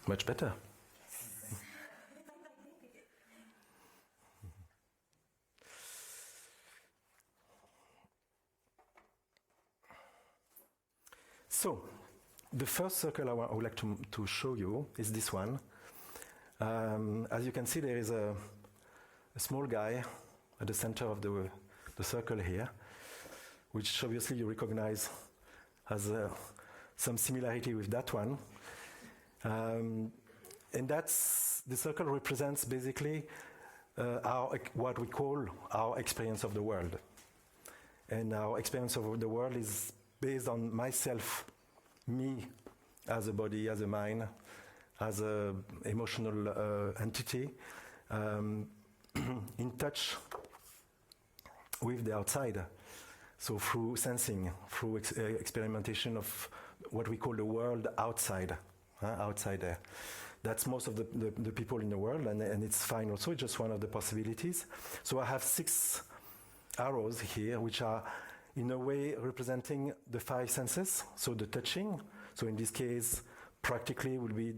Much better. So, the first circle I would like to show you is this one. As you can see, there is a small guy at the center of the circle here, which obviously you recognize has some similarity with that one. And that's, the circle represents basically what we call our experience of the world. And our experience of the world is based on myself, me as a body, as a mind, as an emotional entity, in touch with the outside. So through sensing, through experimentation of what we call the world outside, outside there. That's most of the people in the world, and it's fine also, it's just one of the possibilities. So I have 6 arrows here, which are in a way representing the 5 senses, so the touching, so in this case, practically will be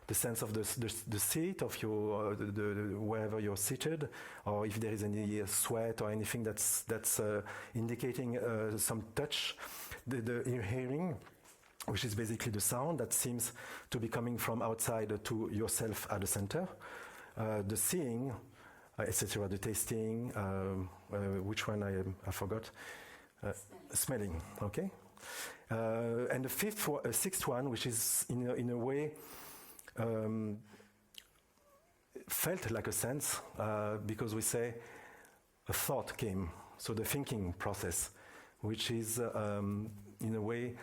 the sense of the seat of your, wherever you're seated, or if there is any sweat or anything that's indicating some touch, the hearing, which is basically the sound that seems to be coming from outside to yourself at the center, the seeing, etc., the tasting, which one I forgot, smelling, okay? And the sixth one, which is in a way felt like a sense, because we say a thought came, so the thinking process, which is in a way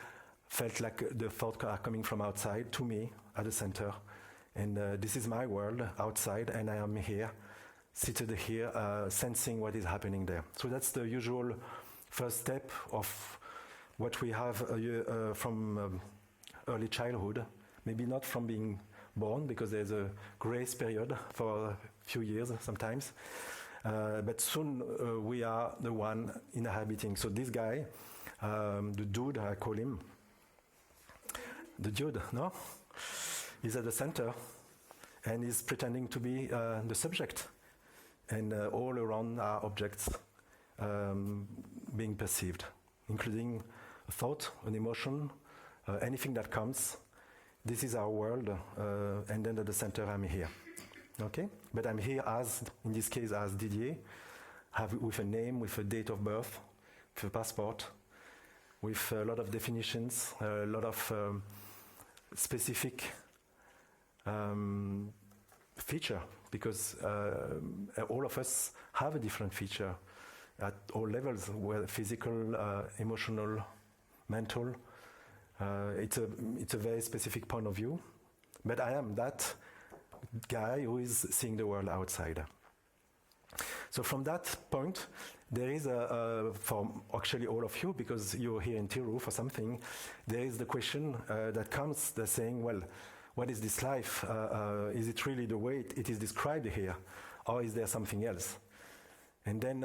felt like the thoughts are coming from outside to me at the center, and this is my world outside, and I am here, seated here, sensing what is happening there. So that's the usual first step of what we have from early childhood, maybe not from being born, because there's a grace period for a few years sometimes, but soon we are the one inhabiting. So this guy, the dude, I call him, the dude, no? He's at the center, and he's pretending to be the subject, and all around are objects being perceived, including a thought, an emotion, anything that comes. This is our world, and then at the center I'm here, okay? But I'm here as, in this case, as Didier, with a name, with a date of birth, with a passport, with a lot of definitions, a lot of specific feature, because all of us have a different feature at all levels, whether physical, emotional, mental. It's a very specific point of view, but I am that guy who is seeing the world outside. So from that point, there is for actually all of you, because you're here in Tiru for something, there is the question that comes, that's saying, well, what is this life? Is it really the way it is described here, or is there something else? And then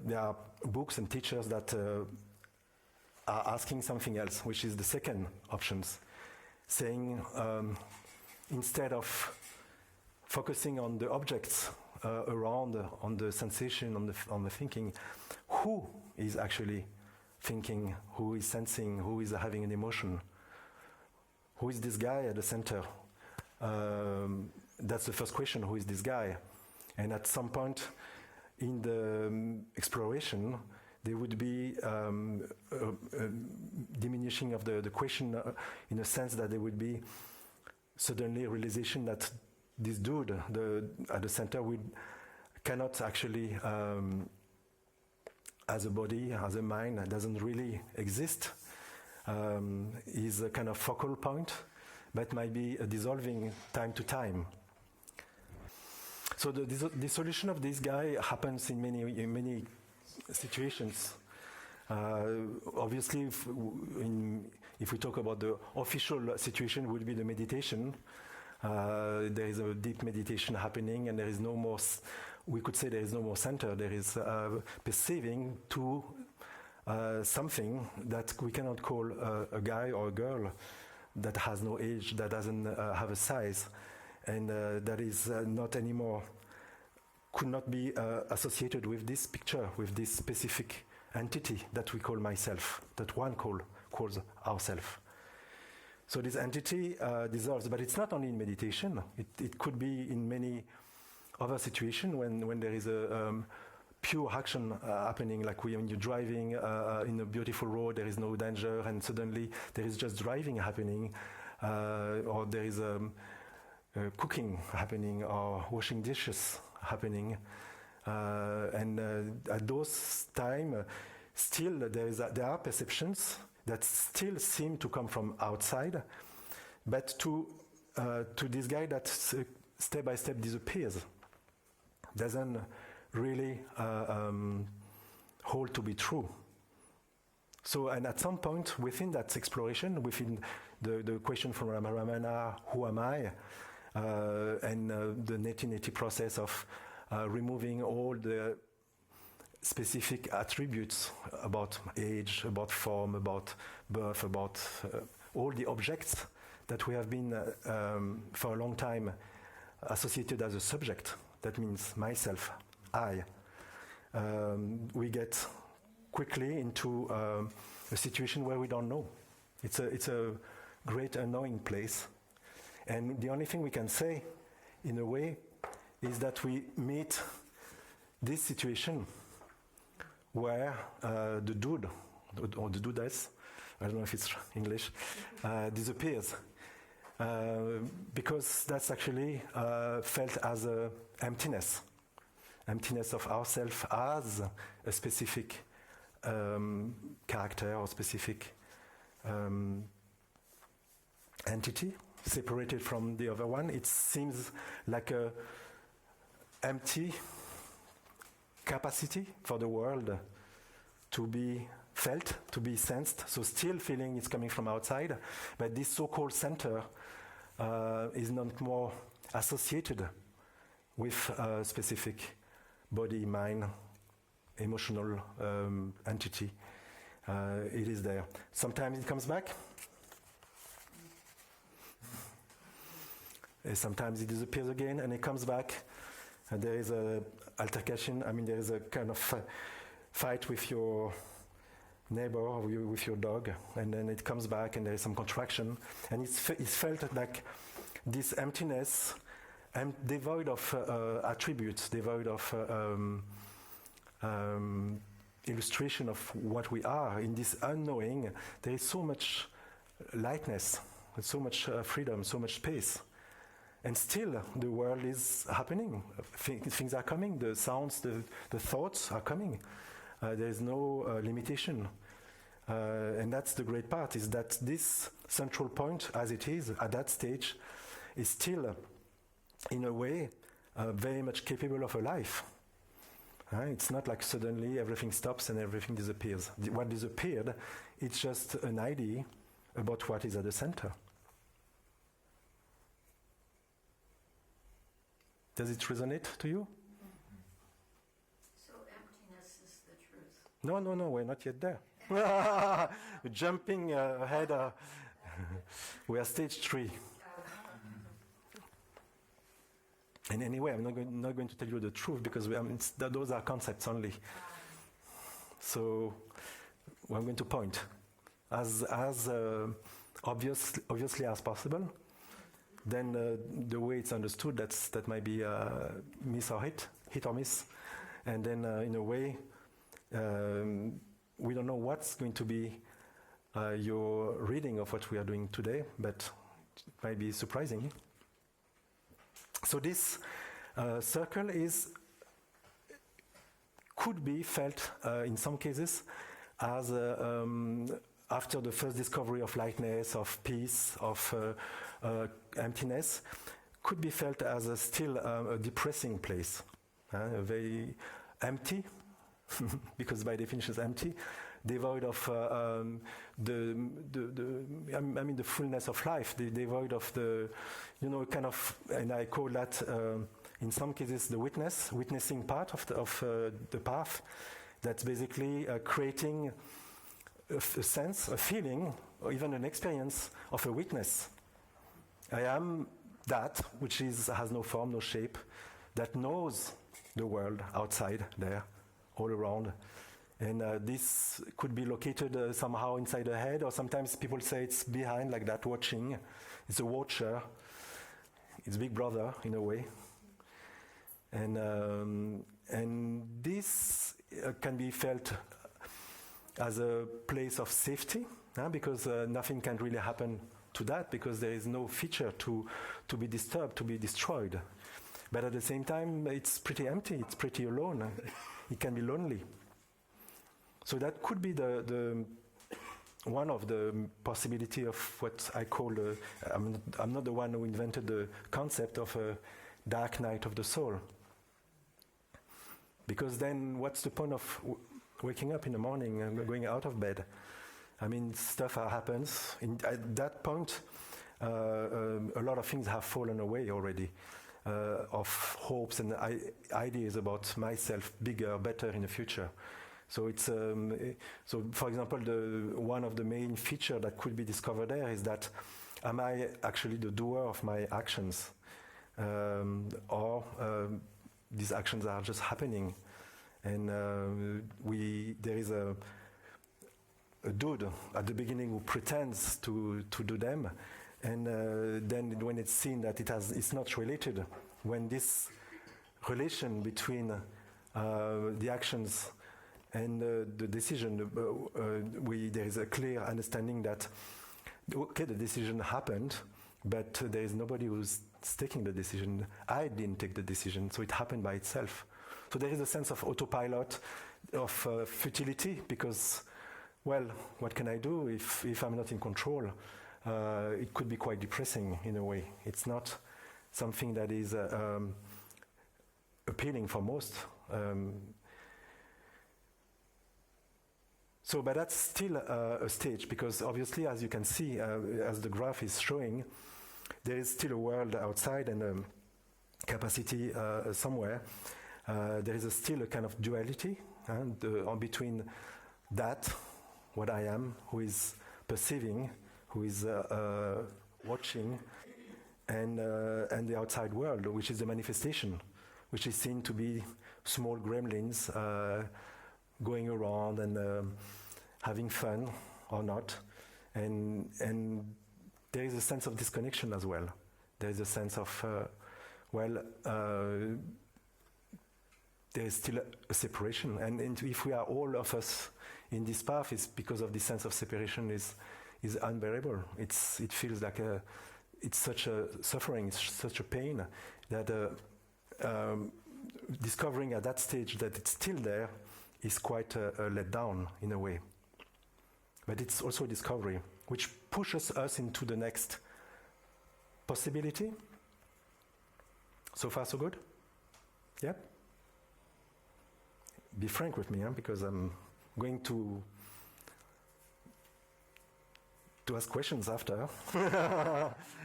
there are books and teachers that are asking something else, which is the second options, saying instead of focusing on the objects around, on the sensation, on the thinking, who is actually thinking, who is sensing, who is having an emotion? Who is this guy at the center? That's the first question, who is this guy? And at some point in the exploration, there would be diminishing of the question in a sense that there would be suddenly a realization that this dude at the center cannot actually, as a body, as a mind, doesn't really exist. Is a kind of focal point, but might be dissolving time to time. So the dissolution of this guy happens in many situations. Obviously, if we talk about the official situation, would be the meditation. There is a deep meditation happening, and there is no more. We could say there is no more center. There is perceiving to something that we cannot call a guy or a girl, that has no age, that doesn't have a size, and that is not anymore, could not be associated with this picture, with this specific entity that we call myself, that one calls ourself. So this entity dissolves, but it's not only in meditation. It could be in many other situations when there is a pure action happening, like when you're driving in a beautiful road, there is no danger, and suddenly there is just driving happening, or there is cooking happening, or washing dishes happening. And at those times, still there are perceptions that still seem to come from outside, but to this guy that step by step disappears, doesn't really hold to be true. So, and at some point within that exploration, within the question from Ramana, who am I, and the neti process of removing all the specific attributes about age, about form, about birth, about all the objects that we have been for a long time associated as a subject. That means myself, I. We get quickly into a situation where we don't know. It's a great unknowing place. And the only thing we can say, in a way, is that we meet this situation where the dude, or the dudes, I don't know if it's English, disappears. Because that's actually felt as an emptiness of ourself as a specific character or specific entity separated from the other one. It seems like a empty capacity for the world to be felt, to be sensed. So still feeling it's coming from outside, but this so-called center is not more associated with a specific body, mind, emotional entity. It is there. Sometimes it comes back. Sometimes it disappears again and it comes back. And there is a altercation, there is a kind of fight with your neighbor or with your dog, and then it comes back and there is some contraction. And it's felt like this emptiness, devoid of attributes, devoid of illustration of what we are. In this unknowing, there is so much lightness, so much freedom, so much space. And still, the world is happening. Things are coming. The sounds, the thoughts are coming. There is no limitation. And that's the great part, is that this central point, as it is at that stage, is still, in a way, very much capable of a life. It's not like suddenly everything stops and everything disappears. What disappeared, it's just an idea about what is at the center. Does it resonate to you? So emptiness is the truth? No, we're not yet there. Jumping ahead. We are stage 3. And anyway, I'm not going to tell you the truth because those are concepts only. So I'm going to point as obviously as possible. Then the way it's understood, that might be miss or hit or miss. And then in a way, we don't know what's going to be your reading of what we are doing today, but it might be surprising. So this circle could be felt in some cases as after the first discovery of lightness, of peace, of emptiness, could be felt as still a depressing place, very empty, because by definition it's empty, devoid of the fullness of life, devoid of the, kind of, and I call that in some cases the witnessing part of the path, that's basically creating a sense, a feeling, or even an experience of a witness. I am that which has no form, no shape, that knows the world outside there, all around. And this could be located somehow inside the head, or sometimes people say it's behind, like that, watching. It's a watcher. It's Big Brother, in a way. And this can be felt as a place of safety, because nothing can really happen to that, because there is no feature to be disturbed, to be destroyed. But at the same time, it's pretty empty, it's pretty alone. It can be lonely. So that could be the one of the possibility of what I call, I'm not the one who invented the concept of a dark night of the soul. Because then what's the point of waking up in the morning and going out of bed? I mean, stuff happens. At that point, a lot of things have fallen away already, of hopes and ideas about myself, bigger, better in the future. So it's so. For example, one of the main features that could be discovered there is that am I actually the doer of my actions, or these actions are just happening, and there is a dude at the beginning who pretends to do them, and then when it's seen that it's not related, when this relation between the actions and the decision, there is a clear understanding that, okay, the decision happened, but there is nobody who's taking the decision. I didn't take the decision, so it happened by itself. So there is a sense of autopilot, of futility, because, well, what can I do if I'm not in control? It could be quite depressing in a way. It's not something that is appealing for most. But that's still a stage, because obviously, as you can see, as the graph is showing, there is still a world outside and a capacity somewhere. There is still a kind of duality between that, what I am, who is perceiving, who is watching, and the outside world, which is the manifestation, which is seen to be small gremlins going around and having fun or not, and there is a sense of disconnection as well. There is a sense of there is still a separation, and if we are all of us in this path, it's because of this sense of separation is unbearable. It feels like it's such a suffering, it's such a pain that discovering at that stage that it's still there is quite a letdown in a way. But it's also a discovery, which pushes us into the next possibility. So far, so good? Yeah? Be frank with me, because I'm going to ask questions after,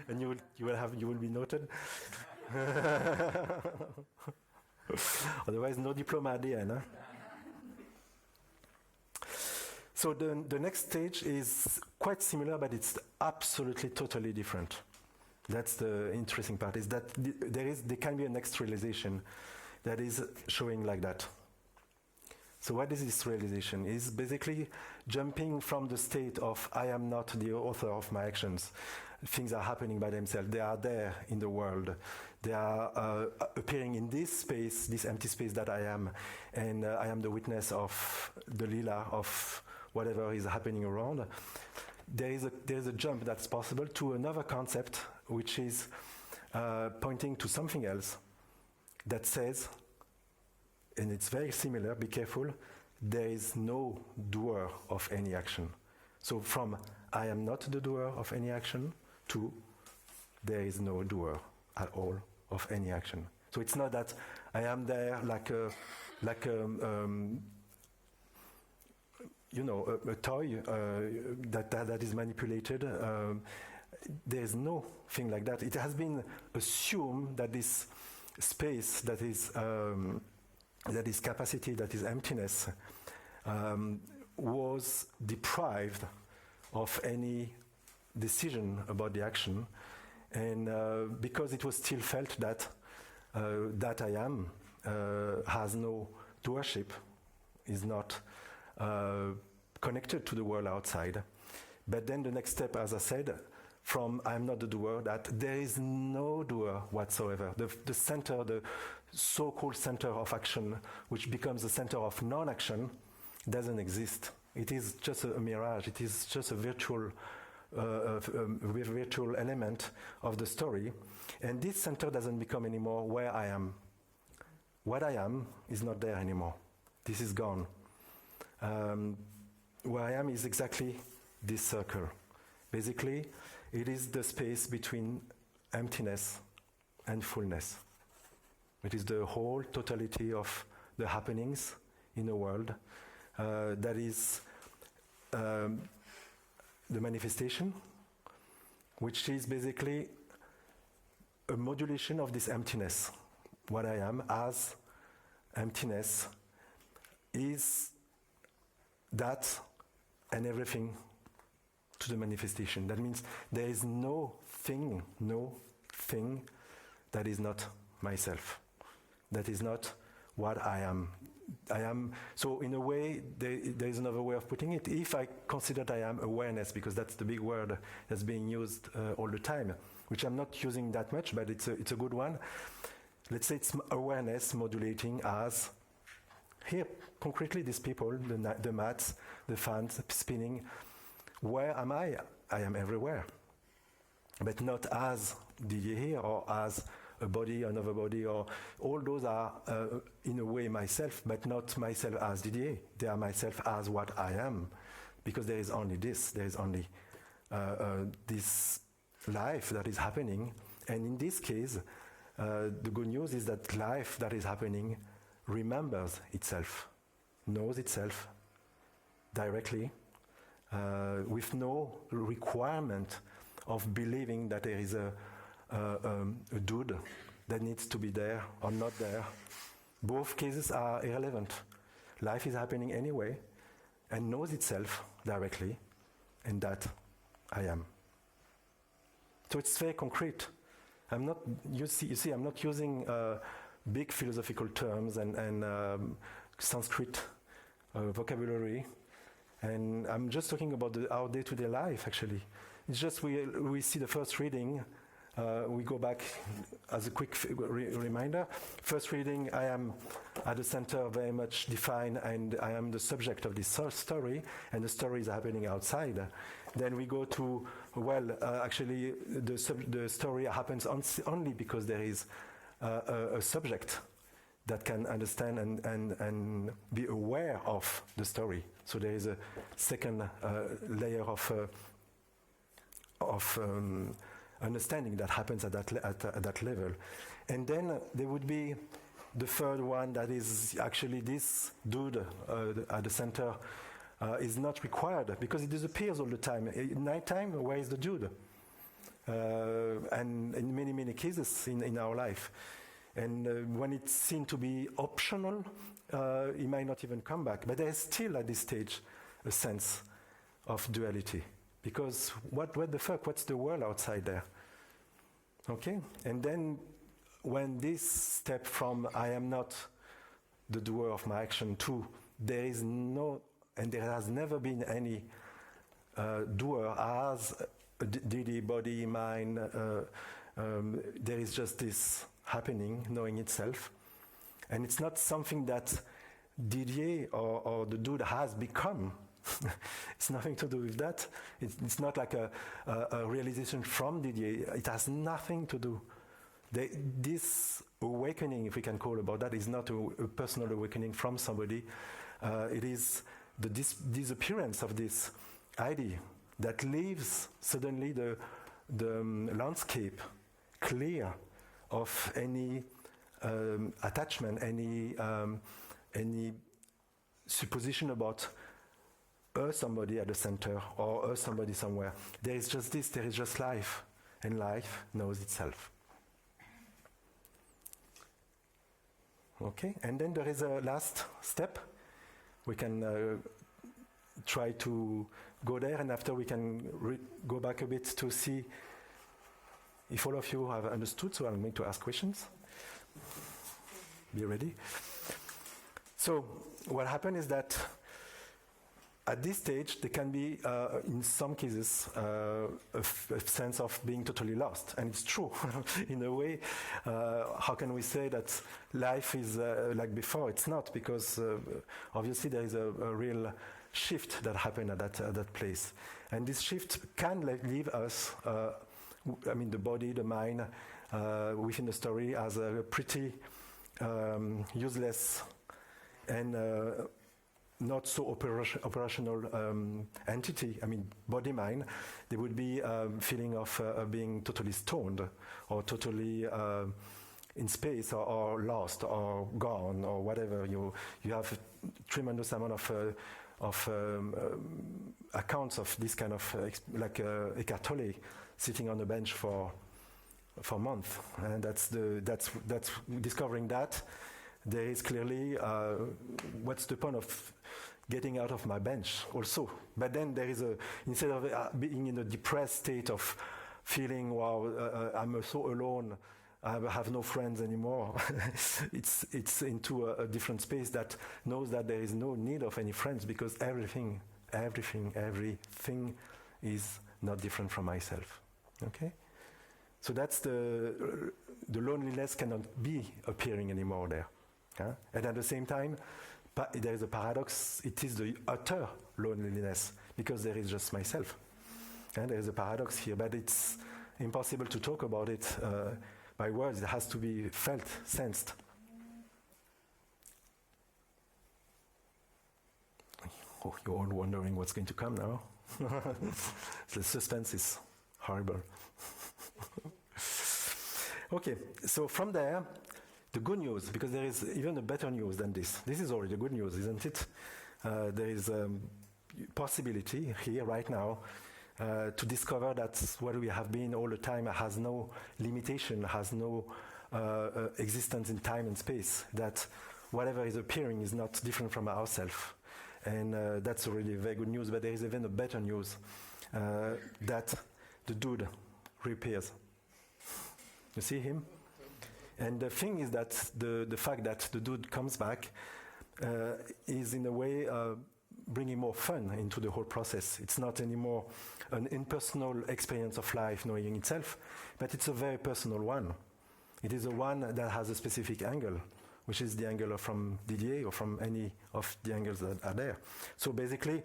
and you will be noted. Otherwise, no diploma at the end. Huh? So the next stage is quite similar, but it's absolutely totally different. That's the interesting part, is that there can be a next realization that is showing like that. So what is this realization? It's basically jumping from the state of I am not the author of my actions. Things are happening by themselves. They are there in the world. They are appearing in this space, this empty space that I am. And I am the witness of the lila, of whatever is happening around. There is a jump that's possible to another concept, which is pointing to something else that says, and it's very similar, be careful, there is no doer of any action. So from I am not the doer of any action to there is no doer at all of any action. So it's not that I am there like a toy that is manipulated. There is no thing like that. It has been assumed that this space that is capacity, that is emptiness, was deprived of any decision about the action, and because it was still felt that that I am has no doership, is not connected to the world outside. But then the next step, as I said, from I'm not the doer, that there is no doer whatsoever. The center, the so-called center of action, which becomes the center of non-action, doesn't exist. It is just a mirage. It is just a virtual element of the story. And this center doesn't become anymore where I am. What I am is not there anymore. This is gone. Where I am is exactly this circle. Basically, it is the space between emptiness and fullness. It is the whole totality of the happenings in the world that is the manifestation, which is basically a modulation of this emptiness. What I am as emptiness is that and everything to the manifestation. That means there is no thing that is not myself. That is not what I am. I am, so in a way, there is another way of putting it. If I consider that I am awareness, because that's the big word that's being used all the time, which I'm not using that much, but it's a good one. Let's say it's awareness modulating as, here, concretely, these people, the mats, the fans spinning. Where am I? I am everywhere. But not as Didier here, or as a body, another body, or all those are, in a way, myself, but not myself as Didier. They are myself as what I am. Because there is only this. There is only this life that is happening. And in this case, the good news is that life that is happening remembers itself, knows itself directly, with no requirement of believing that there is a dude that needs to be there or not there. Both cases are irrelevant. Life is happening anyway and knows itself directly, and that I am. So it's very concrete. I'm not, you see, I'm not using big philosophical terms and Sanskrit vocabulary. And I'm just talking about our day-to-day life, actually. It's just we see the first reading. We go back as a quick reminder. First reading, I am at the center, very much defined, and I am the subject of this story, and the story is happening outside. Then we go to, actually, the story happens only because there is a subject that can understand and be aware of the story. So there is a second layer of understanding that happens at that level. And then there would be the third one, that is actually this dude at the center is not required because it disappears all the time. At nighttime, where is the dude? And in many, many cases in our life. And when it's seen to be optional, it might not even come back. But there's still at this stage a sense of duality. Because what the fuck, what's the world outside there? Okay? And then when this step from I am not the doer of my action to there is no, and there has never been any doer as Didi, body, mind, there is just this happening, knowing itself. And it's not something that Didier or the dude has become. It's nothing to do with that. It's not like a realization from Didier. It has nothing to do. This awakening, if we can call about that, is not a personal awakening from somebody. It is the disappearance of this idea that leaves suddenly the landscape clear of any attachment, any supposition about somebody at the center or somebody somewhere. There is just this, there is just life, and life knows itself. Okay, and then there is a last step. We can try to go there, and after we can go back a bit to see if all of you have understood, so I'm going to ask questions. Be ready. So what happened is that at this stage, there can be, in some cases, a sense of being totally lost. And it's true. In a way, how can we say that life is like before? It's not, because obviously there is a real shift that happened at that place. And this shift can leave us, the body, the mind, within the story as a pretty useless and not so operational entity. Body, mind. There would be a feeling of being totally stoned, or totally in space, or lost, or gone, or whatever. You have a tremendous amount of accounts of this kind of like Eckhart Tolle sitting on a bench for months, and that's discovering that. There is clearly, what's the point of getting out of my bench also? But then there is instead of being in a depressed state of feeling, wow, I'm so alone, I have no friends anymore. it's into a different space that knows that there is no need of any friends, because everything is not different from myself. Okay? So that's the loneliness cannot be appearing anymore there. And at the same time, there is a paradox. It is the utter loneliness, because there is just myself. And there is a paradox here, but it's impossible to talk about it by words. It has to be felt, sensed. Oh, you're all wondering what's going to come now. The suspense is horrible. Okay, so from there, the good news, because there is even a better news than this. This is already good news, isn't it? There is a possibility here, right now, to discover that what we have been all the time has no limitation, has no existence in time and space, that whatever is appearing is not different from ourselves. And that's already very good news, but there is even a better news, that the dude reappears. You see him? And the thing is that the fact that the dude comes back is in a way bringing more fun into the whole process. It's not anymore an impersonal experience of life knowing itself, but it's a very personal one. It is a one that has a specific angle, which is the angle from Didier or from any of the angles that are there. So basically,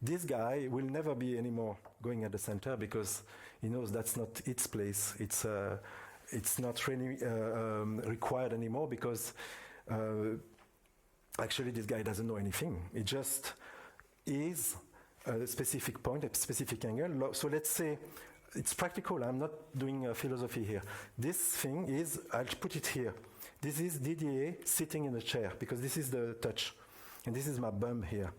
this guy will never be anymore going at the center, because he knows that's not its place. It's not really required anymore, because actually this guy doesn't know anything. It just is a specific point, a specific angle. So let's say it's practical. I'm not doing philosophy here. This thing is, I'll put it here. This is Didier sitting in a chair, because this is the touch. And this is my bum here.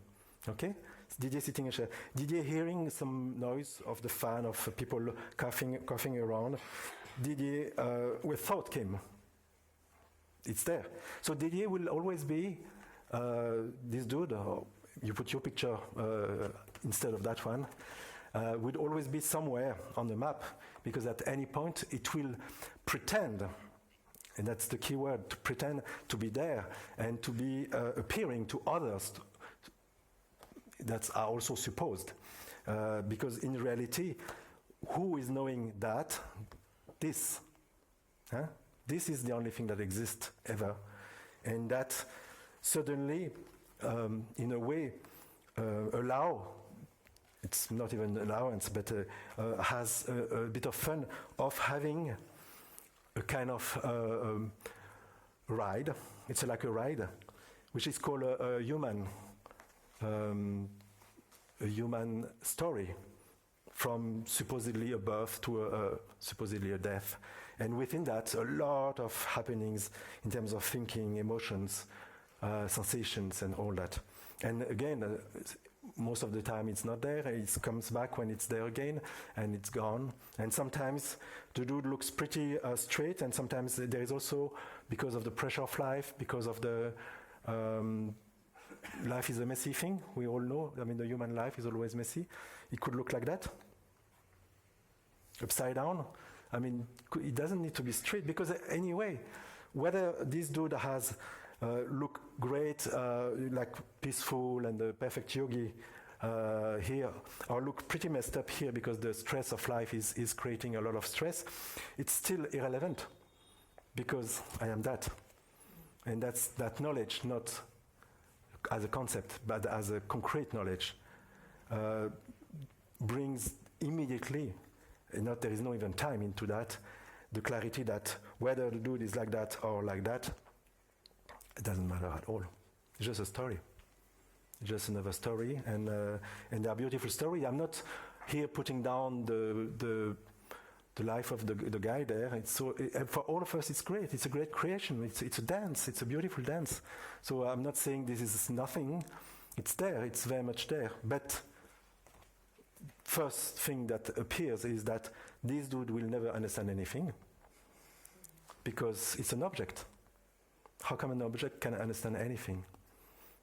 Okay? It's Didier sitting in a chair. Didier hearing some noise of the fan, of people coughing around. Didier, where thought came. It's there. So Didier will always be this dude, or you put your picture instead of that one, would always be somewhere on the map, because at any point it will pretend, and that's the key word, to pretend to be there and to be appearing to others that are also supposed. Because in reality, who is knowing that? This. This is the only thing that exists ever. And that suddenly, in a way, it's not even allowance, but has a bit of fun of having a kind of ride. It's like a ride, which is called a human story, from supposedly a birth to supposedly a death. And within that, a lot of happenings in terms of thinking, emotions, sensations, and all that. And again, most of the time it's not there. It comes back when it's there again, and it's gone. And sometimes the dude looks pretty straight, and sometimes there is also, because of the pressure of life, because of the life is a messy thing. We all know. I mean, the human life is always messy. It could look like that. Upside down. I mean, it doesn't need to be straight because anyway, whether this dude has look great, like peaceful and the perfect yogi here, or look pretty messed up here because the stress of life is creating a lot of stress, it's still irrelevant because I am that. And that's that knowledge, not as a concept, but as a concrete knowledge, brings immediately, there is no even time into that, the clarity that whether the dude is like that or like that, it doesn't matter at all. It's just a story. It's just another story, and they're beautiful stories. I'm not here putting down the life of the guy there. It's so for all of us, it's great. It's a great creation. It's a dance. It's a beautiful dance. So I'm not saying this is nothing. It's there. It's very much there. But first thing that appears is that this dude will never understand anything because it's an object. How come an object can understand anything?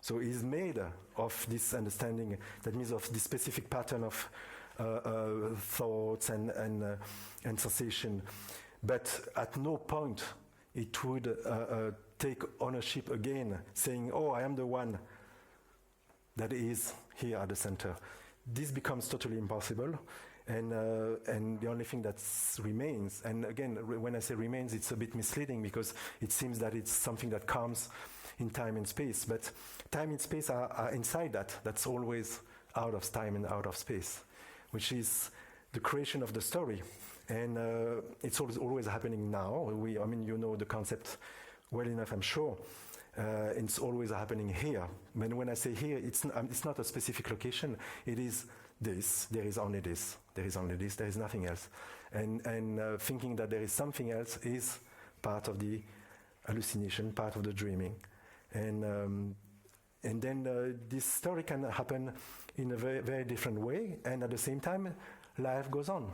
So he's made of this understanding, that means of this specific pattern of thoughts and sensation. But at no point it would take ownership again, saying, oh, I am the one that is here at the center. This becomes totally impossible. And the only thing that remains, and again, when I say remains, it's a bit misleading because it seems that it's something that comes in time and space. But time and space are inside that. That's always out of time and out of space, which is the creation of the story. And it's always happening now. I mean, you know the concept well enough, I'm sure. It's always happening here. When I say here, it's not a specific location. It is this, there is only this, there is only this, there is nothing else. And thinking that there is something else is part of the hallucination, part of the dreaming. And then this story can happen in a very, very different way, and at the same time, life goes on.